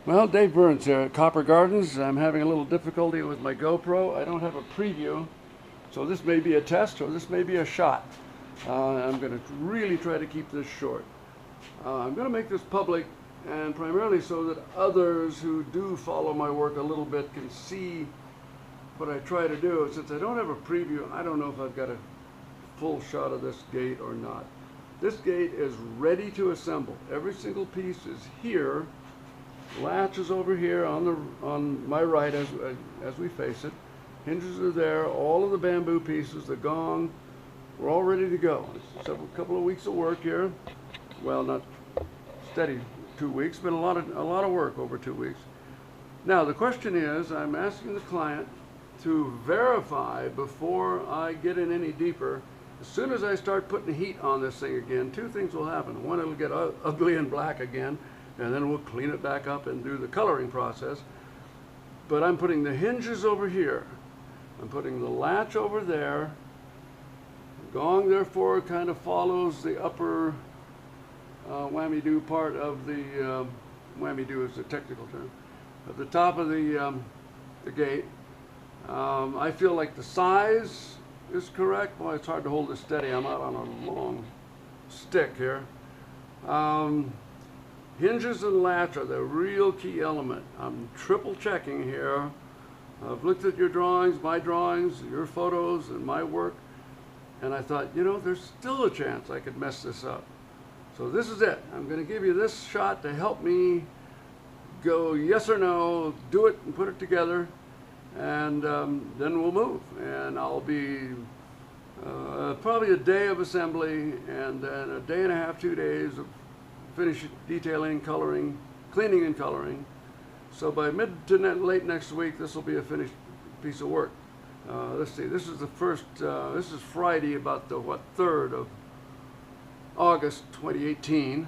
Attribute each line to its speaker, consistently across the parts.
Speaker 1: Well, Dave Burns here at Copper Gardens. I'm having a little difficulty with my GoPro. I don't have a preview, so this may be a test or this may be a shot. I'm going to really try to keep this short. I'm going to make this public, and primarily so that others who do follow my work a little bit can see what I try to do. Since I don't have a preview, I don't know if I've got a full shot of this gate or not. This gate is ready to assemble. Every single piece is here. Latch is over here on my right as we face it. Hinges are there. All of the bamboo pieces, the gong, we're all ready to go. It's a couple of weeks of work here. Well, not steady 2 weeks, but a lot of work over 2 weeks. Now the question is, I'm asking the client to verify before I get in any deeper. As soon as I start putting heat on this thing again, two things will happen. One, it'll get ugly and black again, and then we'll clean it back up and do the coloring process. But I'm putting the hinges over here. I'm putting the latch over there. The gong, therefore, kind of follows the upper whammy-do part of the, whammy-do is the technical term, at the top of the gate. I feel like the size is correct. Boy, it's hard to hold this steady. I'm out on a long stick here. Hinges and latch are the real key element. I'm triple checking here. I've looked at your drawings, my drawings, your photos, and my work, and I thought, you know, there's still a chance I could mess this up. So this is it. I'm going to give you this shot to help me go yes or no, do it and put it together, and then we'll move. And I'll be probably a day of assembly, and then a day and a half, 2 days of finish detailing, coloring, cleaning and coloring. So by mid to late next week, this will be a finished piece of work. Let's see, this is the first, this is Friday, about the, 3rd of August 2018.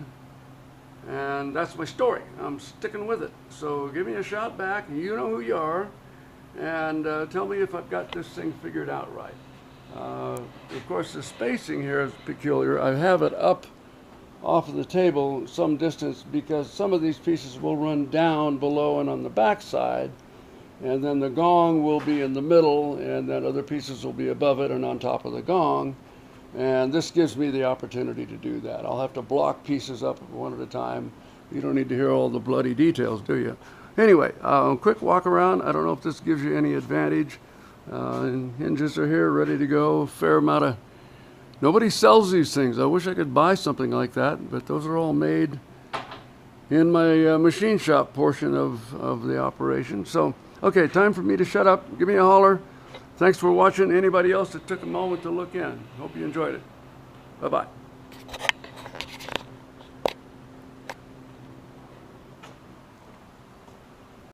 Speaker 1: And that's my story. I'm sticking with it. So give me a shout back. You know who you are. And tell me if I've got this thing figured out right. Of course, the spacing here is peculiar. I have it up off of the table some distance because some of these pieces will run down below and on the back side, and then the gong will be in the middle, and then other pieces will be above it and on top of the gong. And this gives me the opportunity to do that. I'll have to block pieces up one at a time. You don't need to hear all the bloody details, do you? Anyway, quick walk around. I don't know if this gives you any advantage. Hinges are here, ready to go. Fair amount of. Nobody sells these things. I wish I could buy something like that, but those are all made in my machine shop portion of the operation. So, okay, time for me to shut up. Give me a holler. Thanks for watching. Anybody else that took a moment to look in. Hope you enjoyed it. Bye-bye.